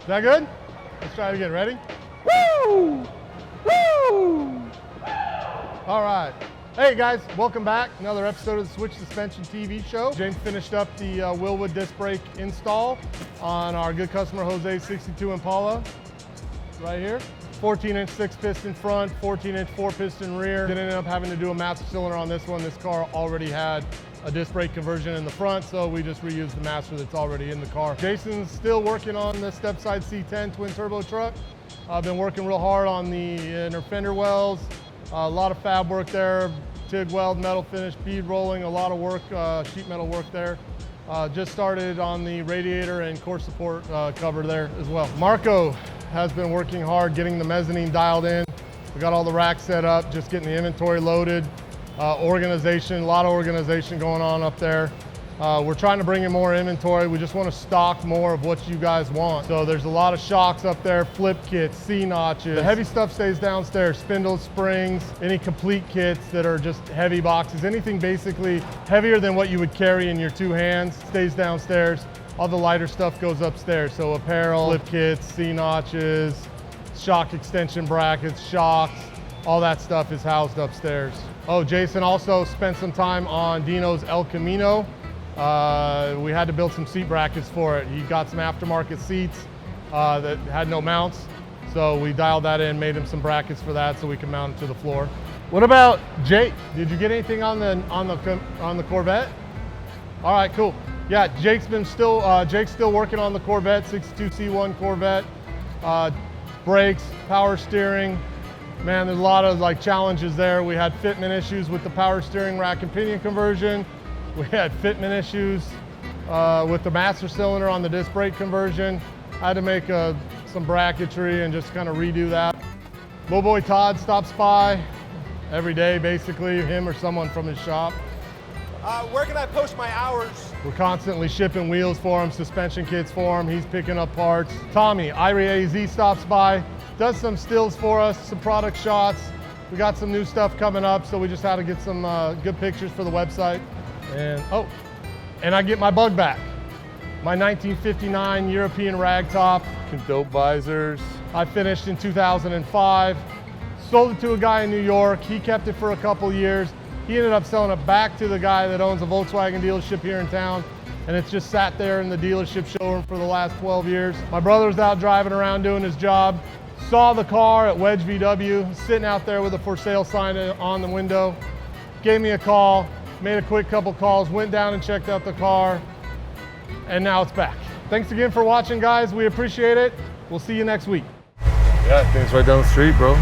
that good? Let's try it again. Ready? Woo! Woo! All right. Hey guys, welcome back. Another episode of the Switch Suspension TV show. James finished up the Whoo disc brake install on our good customer Jose's 62 Impala right here. 14-inch 6-piston front, 14-inch 4-piston rear. Didn't end up having to do a master cylinder on this one. This car already had a disc brake conversion in the front, so we just reused the master that's already in the car. Jason's still working on the step-side C10 twin turbo truck. I've been working real hard on the inner fender wells. A lot of fab work there, TIG weld, metal finish, bead rolling, a lot of work, sheet metal work there. Just started on the radiator and core support cover there as well. Marco has been working hard getting the mezzanine dialed in. We got all the racks set up, just getting the inventory loaded. Organization, a lot of organization going on up there. We're trying to bring in more inventory. We just want to stock more of what you guys want. So there's a lot of shocks up there, flip kits, C-notches. The heavy stuff stays downstairs, spindles, springs, any complete kits that are just heavy boxes. Anything basically heavier than what you would carry in your two hands stays downstairs. All the lighter stuff goes upstairs. So apparel, flip kits, C-notches, shock extension brackets, shocks, all that stuff is housed upstairs. Oh, Jason also spent some time on Dino's El Camino. We had to build some seat brackets for it. He got some aftermarket seats that had no mounts. So we dialed that in, made him some brackets for that so we can mount it to the floor. What about Jake? Did you get anything on the Corvette? All right, cool. Yeah, Jake's still working on the Corvette, 62 C1 Corvette. Brakes, power steering. Man, there's a lot of challenges there. We had fitment issues with the power steering rack and pinion conversion. We had fitment issues with the master cylinder on the disc brake conversion. I had to make some bracketry and just kind of redo that. Little boy Todd stops by every day, basically, him or someone from his shop. Where can I post my hours? We're constantly shipping wheels for him, suspension kits for him. He's picking up parts. Tommy, Irie AZ stops by, does some stills for us, some product shots. We got some new stuff coming up, so we just had to get some good pictures for the website. And I get my bug back. My 1959 European ragtop, dope visors. I finished in 2005. Sold it to a guy in New York. He kept it for a couple years. He ended up selling it back to the guy that owns a Volkswagen dealership here in town. And it's just sat there in the dealership showroom for the last 12 years. My brother's out driving around doing his job. Saw the car at Wedge VW, sitting out there with a for sale sign on the window. Gave me a call, made a quick couple calls, went down and checked out the car, and now it's back. Thanks again for watching, guys. We appreciate it. We'll see you next week. Yeah, things right down the street, bro.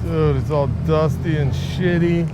Dude, it's all dusty and shitty.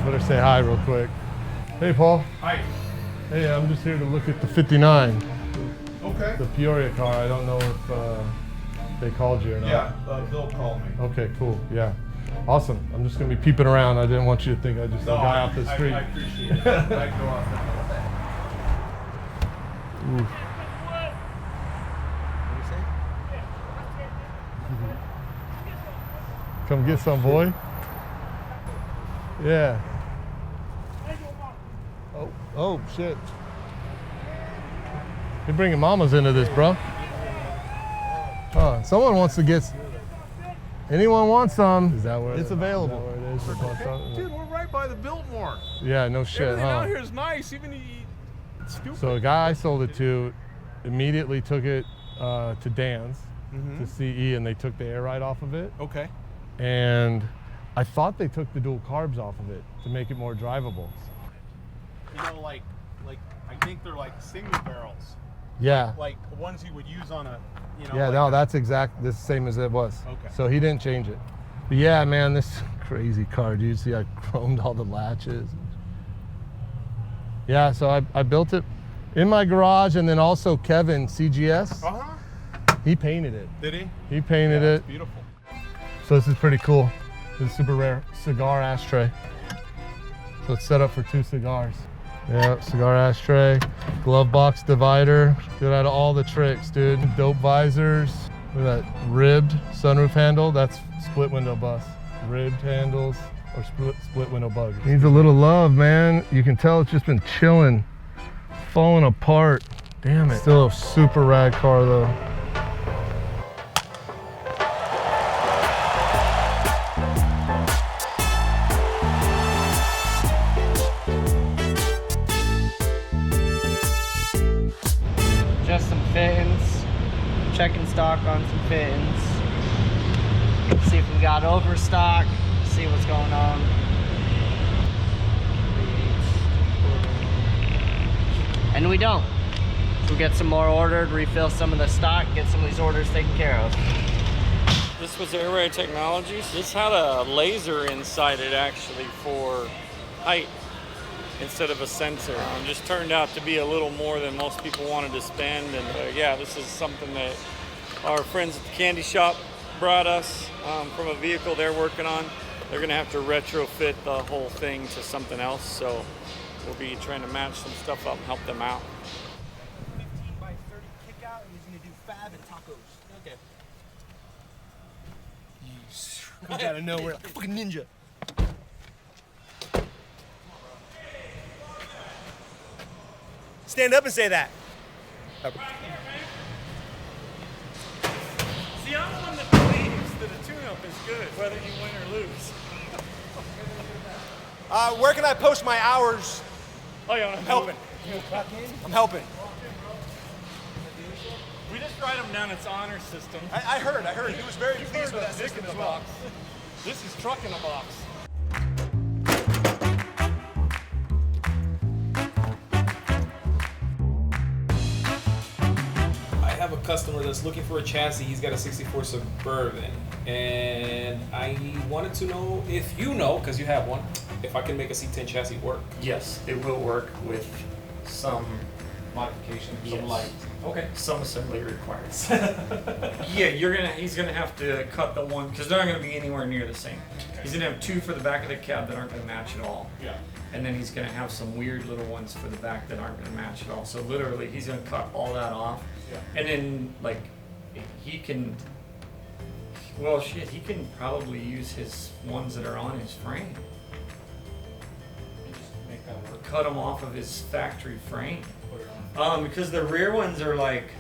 Better say hi real quick. Hey, Paul. Hi. Hey, I'm just here to look at the 59. Okay. The Peoria car. I don't know if they called you or not. Yeah, Bill called me. Okay, cool. Yeah. Awesome. I'm just going to be peeping around. I didn't want you to think I just a guy off the street. I appreciate it. I go off that. Ooh. Come get some, boy. Yeah. Oh, shit. You're bringing mamas into this, bro. Someone wants to get. Anyone wants some? Is that where it's available? Is that where it is? Dude, we're right by the Biltmore. Yeah, no shit, Everything huh? out here is nice, even stupid. So a guy I sold it to immediately took it to Dan's to CE, and they took the air ride off of it. Okay. And I thought they took the dual carbs off of it to make it more drivable. You know, like I think they're like single barrels. Yeah. Like ones you would use on a, Yeah, no, that's the same as it was. Okay. So he didn't change it. But yeah, man, this crazy car, dude. See, I chromed all the latches. Yeah, so I built it in my garage, and then also Kevin, CGS, he painted it. Did he? He painted it. It's beautiful. So this is pretty cool. This is super rare cigar ashtray. So it's set up for 2 cigars. Yeah, cigar ashtray, glove box divider. Good at all the tricks, dude. Dope visors. Look at that ribbed sunroof handle. That's split window bus. Ribbed handles or split window bug. Needs a little love, man. You can tell it's just been chilling, falling apart. Damn it. Still a super rad car though. Just some fittings, checking stock on some fittings, see if we got overstock, see what's going on. And we don't. We'll get some more ordered, refill some of the stock, get some of these orders taken care of. This was Air Ride Technologies. This had a laser inside it actually for height instead of a sensor. Just turned out to be a little more than most people wanted to spend. And yeah, this is something that our friends at the candy shop brought us from a vehicle they're working on. They're gonna have to retrofit the whole thing to something else. So we'll be trying to match some stuff up and help them out. 15 by 30 kick out, and he's gonna do fab and tacos. Okay. Comes out of nowhere, like a fucking ninja. Stand up and say that. See, I'm the one that believes that a tune-up is good, whether you win or lose. Where can I post my hours? Oh yeah, I'm helping. I'm helping. We just write them down its honor system. I heard. He was very pleased with that system as well. This is truck in a box. I have a customer that's looking for a chassis. He's got a 64 Suburban, and I wanted to know if you know, because you have one, if I can make a C10 chassis work. Yes, it will work with some Modification, Yes. some light. Okay. some assembly requirements. Yeah, he's gonna have to cut the one because they're not gonna be anywhere near the same. He's gonna have two for the back of the cab that aren't gonna match at all. Yeah. And then he's gonna have some weird little ones for the back that aren't gonna match at all. So literally, he's gonna cut all that off. Yeah. And then like he can, well shit, he can probably use his ones that are on his frame. Just make that work. Cut them off of his factory frame. Put it on. Because the rear ones are like,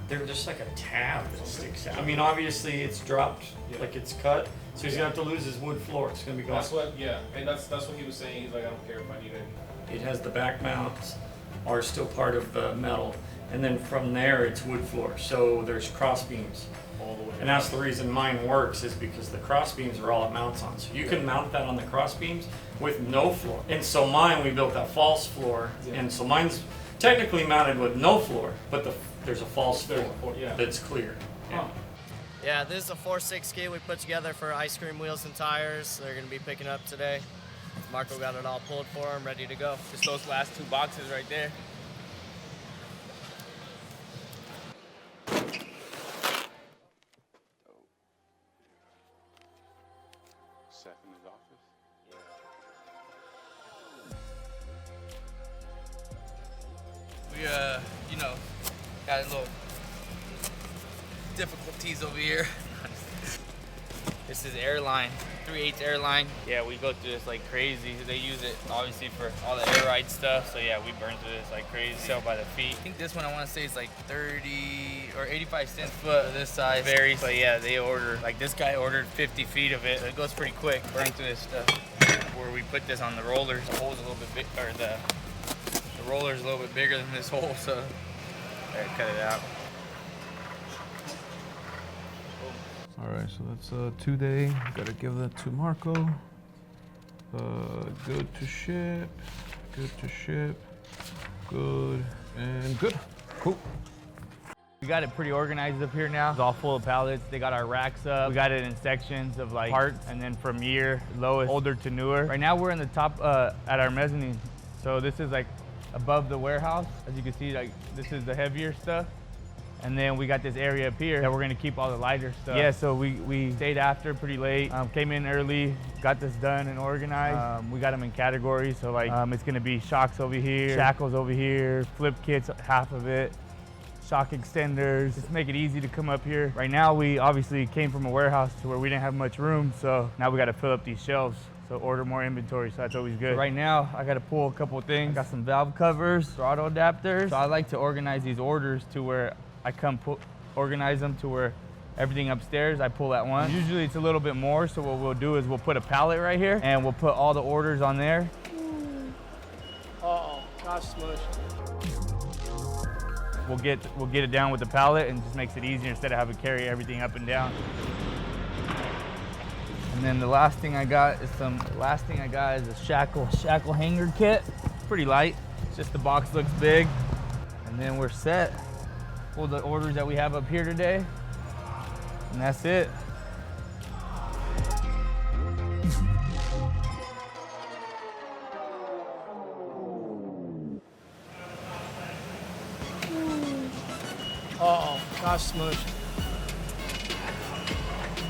they're just like a tab that sticks out. I mean, obviously it's dropped, Yeah. like it's cut, so he's gonna have to lose his wood floor. It's gonna be gone. That's what, yeah, and that's what he was saying. He's like, I don't care if I need any. It has the back mounts are still part of the metal, and then from there it's wood floor. So there's cross beams. All the way. And that's the reason mine works is because the cross beams are all it mounts on. So you can mount that on the cross beams with no floor. And so mine, we built that false floor, Yeah. and so mine's technically mounted with no floor, but there's a false There's floor a floor, yeah. that's clear. Huh. Yeah, this is a 4.6 skid we put together for ice cream wheels and tires. They're gonna be picking up today. Marco got it all pulled for him, ready to go. Just those last two boxes right there. Seth in his office. We, you know, got a little difficulties over here. This is airline, 3/8 airline. Yeah, we go through this like crazy. They use it obviously for all the air ride stuff. So yeah, we burn through this like crazy. Sell by the feet. I think this one I want to say is like 30 or 85 cents foot for this size. Varies, but yeah, they order, like this guy ordered 50 feet of it. So it goes pretty quick. Burn through this stuff. Where we put this on the rollers, the hole's a little bit big, or the roller's a little bit bigger than this hole, so I cut it out. All right, so that's 2 day. Gotta give that to Marco. Good to ship. Good to ship. Good and good. Cool. We got it pretty organized up here now. It's all full of pallets. They got our racks up. We got it in sections of like parts, and then from year, lowest, older to newer. Right now we're in the top at our mezzanine. So this is like above the warehouse. As you can see, like this is the heavier stuff. And then we got this area up here that we're gonna keep all the lighter stuff. Yeah, so we stayed after pretty late, came in early, got this done and organized. We got them in categories, so like it's gonna be shocks over here, shackles over here, flip kits, half of it, shock extenders, just make it easy to come up here. Right now, we obviously came from a warehouse to where we didn't have much room, so now we gotta fill up these shelves. So order more inventory, so that's always good. So right now, I gotta pull a couple of things. I got some valve covers, throttle adapters. So I like to organize these orders to where I organize them to where everything upstairs, I pull at once. Usually it's a little bit more, so what we'll do is we'll put a pallet right here and we'll put all the orders on there. Uh-oh, gosh, smush. We'll get it down with the pallet and just makes it easier instead of having to carry everything up and down. And then the last thing I got is a shackle hanger kit. Pretty light, it's just the box looks big. And then we're set. Pull the orders that we have up here today. And that's it. Uh-oh, gosh, smush.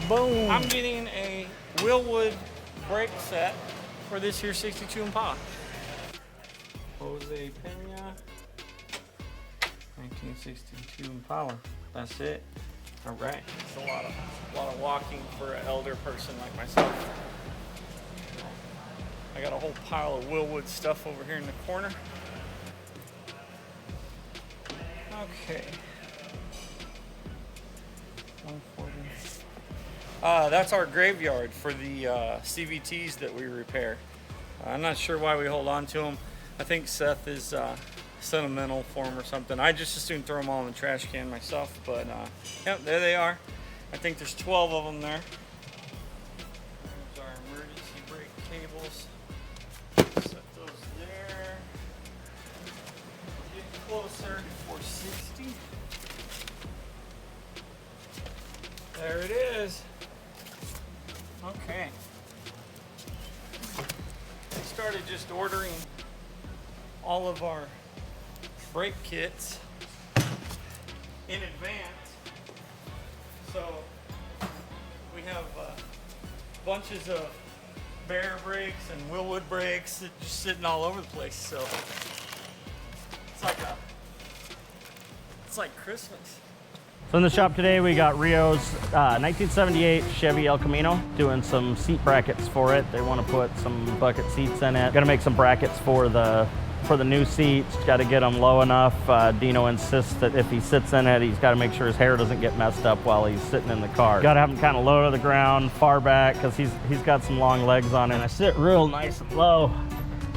Boom. I'm getting a Willwood brake set for this here 62 Impala. Jose Pena, 1962 Impala. That's it. All right. It's a lot of walking for an elder person like myself. I got a whole pile of Willwood stuff over here in the corner. Okay. 140. That's our graveyard for the CVTs that we repair. I'm not sure why we hold on to them. I think Seth is sentimental for them or something. I just as soon throw them all in the trash can myself, but yep, there they are. I think there's 12 of them there. There's our emergency brake cables. Set those there. Get closer. 460. There it is. Okay. We started just ordering all of our brake kits in advance. So we have bunches of Bear brakes and Willwood brakes that just sitting all over the place. So it's like Christmas. So in the shop today, we got Rio's 1978 Chevy El Camino, doing some seat brackets for it. They want to put some bucket seats in it. Got to make some brackets for the new seats. Got to get them low enough. Dino insists that if he sits in it, he's got to make sure his hair doesn't get messed up while he's sitting in the car. Got to have him kind of low to the ground, far back, because he's got some long legs on it. And I sit real nice and low.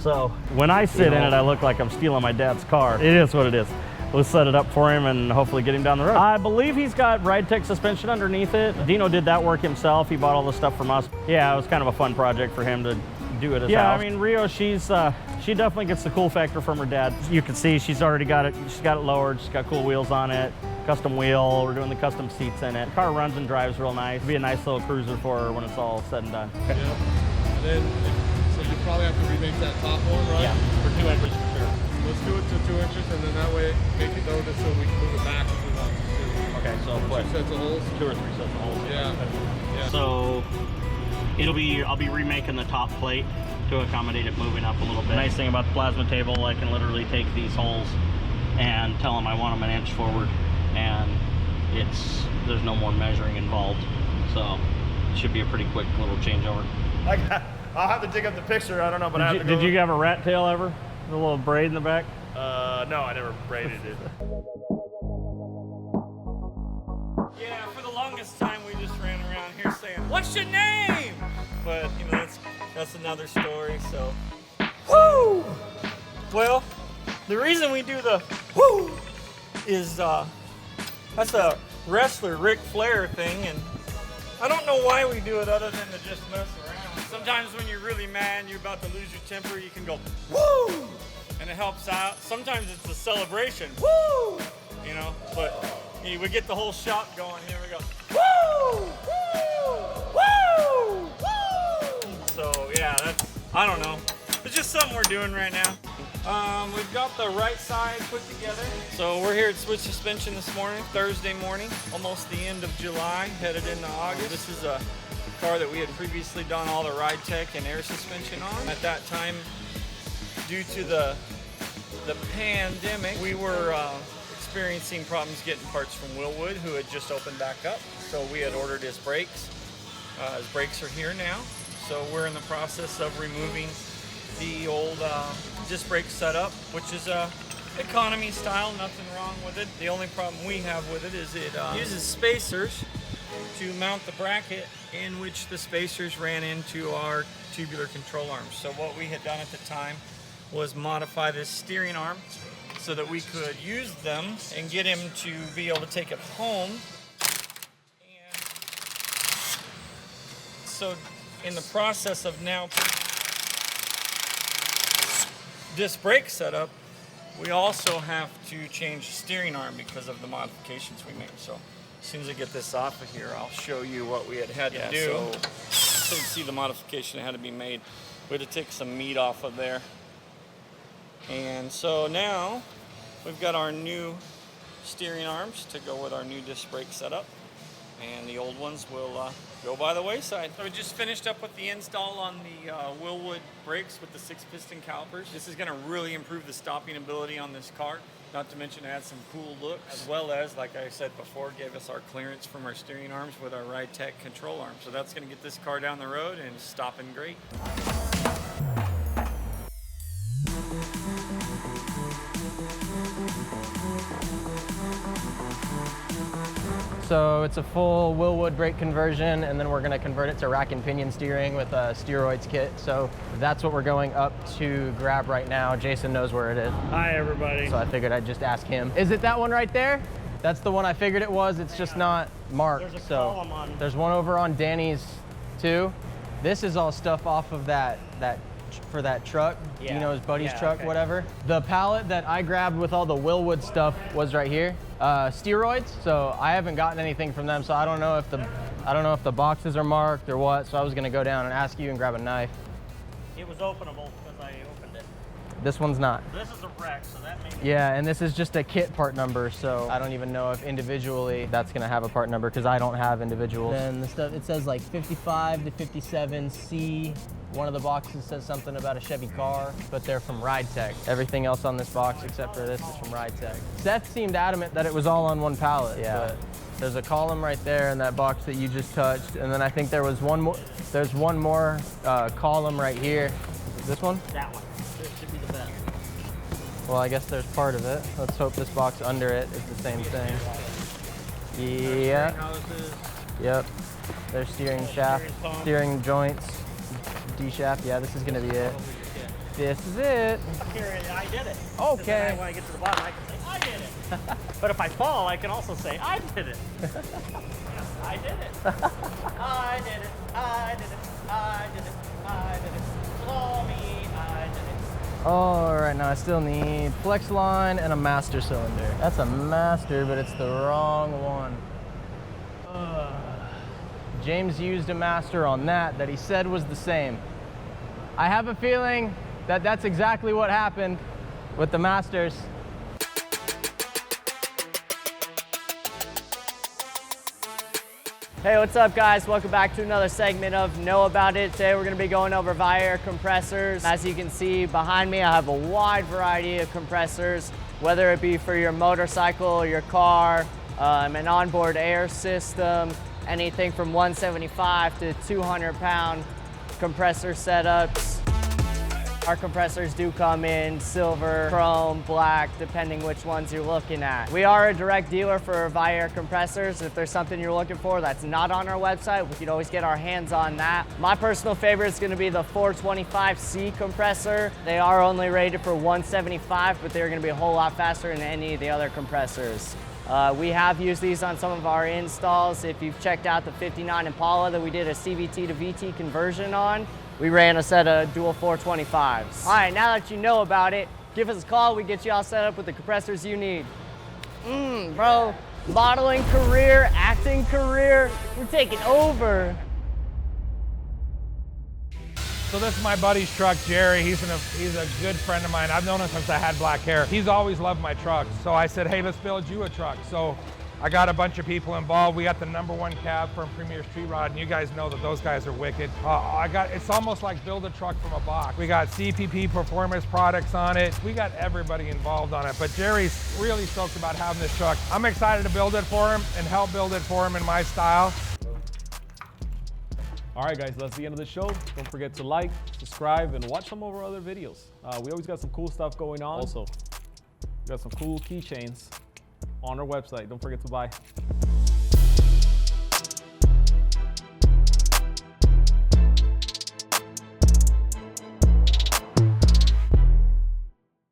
So when I sit in it, I look like I'm stealing my dad's car. It is what it is. We'll set it up for him and hopefully get him down the road. I believe he's got Ride Tech suspension underneath it. Dino did that work himself. He bought all the stuff from us. Yeah, it was kind of a fun project for him to do it his house. I mean, Rio, she definitely gets the cool factor from her dad. You can see she's already got it. She's got it lowered. She's got cool wheels on it. Custom wheel. We're doing the custom seats in it. The car runs and drives real nice. It'll be a nice little cruiser for her when it's all said and done. Yeah. And then, so you probably have to remake that top one, right? Yeah, for 2 inches for sure. Let's do it to 2 inches, and then that way make it notice so we can move it back if we want to. Okay, so what? 2 sets of holes? 2 or 3 sets of holes. Yeah. So I'll be remaking the top plate to accommodate it moving up a little bit. The nice thing about the plasma table, I can literally take these holes and tell them I want them an inch forward, and there's no more measuring involved. So it should be a pretty quick little changeover. I'll have to dig up the picture. I don't know, but did you have a rat tail ever? A little braid in the back? No, I never braided it. Yeah, for the longest time we just ran around here saying, "What's your name?" But you know, that's another story. So, whoo! Well, the reason we do the whoo is that's a wrestler Ric Flair thing, and I don't know why we do it other than to just mess around. Sometimes when you're really mad and you're about to lose your temper, you can go whoo, and it helps out. Sometimes it's a celebration, whoo, you know. But we get the whole shop going. Here we go, woo, woo, woo, woo. So yeah, I don't know. It's just something we're doing right now. We've got the right side put together. So we're here at Switch Suspension this morning, Thursday morning, almost the end of July, headed into August. This is a car that we had previously done all the ride tech and air suspension on. At that time, due to the pandemic, we were experiencing problems getting parts from Whoo, who had just opened back up. So we had ordered his brakes. His brakes are here now. So we're in the process of removing the old disc brake setup, which is economy style, nothing wrong with it. The only problem we have with it is it uses spacers to mount the bracket, in which the spacers ran into our tubular control arms. So what we had done at the time was modify this steering arm so that we could use them and get him to be able to take it home. And so in the process of now disc brake setup, we also have to change the steering arm because of the modifications we made. So as soon as I get this off of here, I'll show you what we had to do. So you can see the modification that had to be made. We had to take some meat off of there. And so now we've got our new steering arms to go with our new disc brake setup. And the old ones will go by the wayside. So we just finished up with the install on the Whoo brakes with the 6-piston calipers. This is going to really improve the stopping ability on this car. Not to mention it has some cool looks, as well as, like I said before, gave us our clearance from our steering arms with our ride tech control arm. So that's going to get this car down the road and stopping great. So it's a full Whoo brake conversion, and then we're going to convert it to rack and pinion steering with a steroids kit. So that's what we're going up to grab right now. Jason knows where it is. Hi, everybody. So I figured I'd just ask him. Is it that one right there? That's the one I figured it was. It's just not marked. There's a so column on. There's one over on Danny's too. This is all stuff off of that for that truck. Yeah. You know, his buddy's Yeah, truck, okay. whatever. The pallet that I grabbed with all the Whoo stuff was right here. Steroids. So I haven't gotten anything from them. So I don't know if the boxes are marked or what. So I was gonna go down and ask you and grab a knife. It was openable because I opened it. This one's not. This is a wreck, so that may be. Yeah, and this is just a kit part number, so I don't even know if individually that's gonna have a part number because I don't have individuals. Then the stuff, it says like 55 to 57C. One of the boxes says something about a Chevy car, but they're from Ride Tech. Everything else on this box except for this is from Ride Tech. Seth seemed adamant that it was all on one pallet. Yeah. But there's a column right there in that box that you just touched, and then I think there was one more. There's one more column right here. This one? That one. This should be the best. Well, I guess there's part of it. Let's hope this box under it is the same thing. Yeah. Yep. There's steering shaft, steering joints, D shaft. Yeah, this is gonna be it. This is it. I did it. Okay. When I get to the bottom, I can say, I did it. But if I fall, I can also say, I did it. Yes, I did it. I did it. I did it. I did it. I did it. Follow me. I did it. All right, now I still need flex line and a master cylinder. That's a master, but it's the wrong one. James used a master on that he said was the same. I have a feeling that that's exactly what happened with the masters. Hey, what's up guys? Welcome back to another segment of Know About It. Today we're going to be going over Viair compressors. As you can see behind me, I have a wide variety of compressors, whether it be for your motorcycle or your car, an onboard air system, anything from 175 to 200-pound compressor setups. Our compressors do come in silver, chrome, black, depending which ones you're looking at. We are a direct dealer for Viair compressors. If there's something you're looking for that's not on our website, we can always get our hands on that. My personal favorite is gonna be the 425C compressor. They are only rated for 175, but they're gonna be a whole lot faster than any of the other compressors. We have used these on some of our installs. If you've checked out the 59 Impala that we did a CVT to VT conversion on, we ran a set of dual 425s. All right, now that you know about it, give us a call. We get you all set up with the compressors you need. Bro, modeling career, acting career, we're taking over. So this is my buddy's truck, Jerry. He's a good friend of mine. I've known him since I had black hair. He's always loved my trucks. So I said, hey, let's build you a truck. So I got a bunch of people involved. We got the #1 cab from Premier Street Rod, and you guys know that those guys are wicked. It's almost like build a truck from a box. We got CPP Performance products on it. We got everybody involved on it, but Jerry's really stoked about having this truck. I'm excited to build it for him and help build it for him in my style. All right, guys, that's the end of the show. Don't forget to like, subscribe, and watch some of our other videos. We always got some cool stuff going on. Also, we got some cool keychains on our website. Don't forget to buy.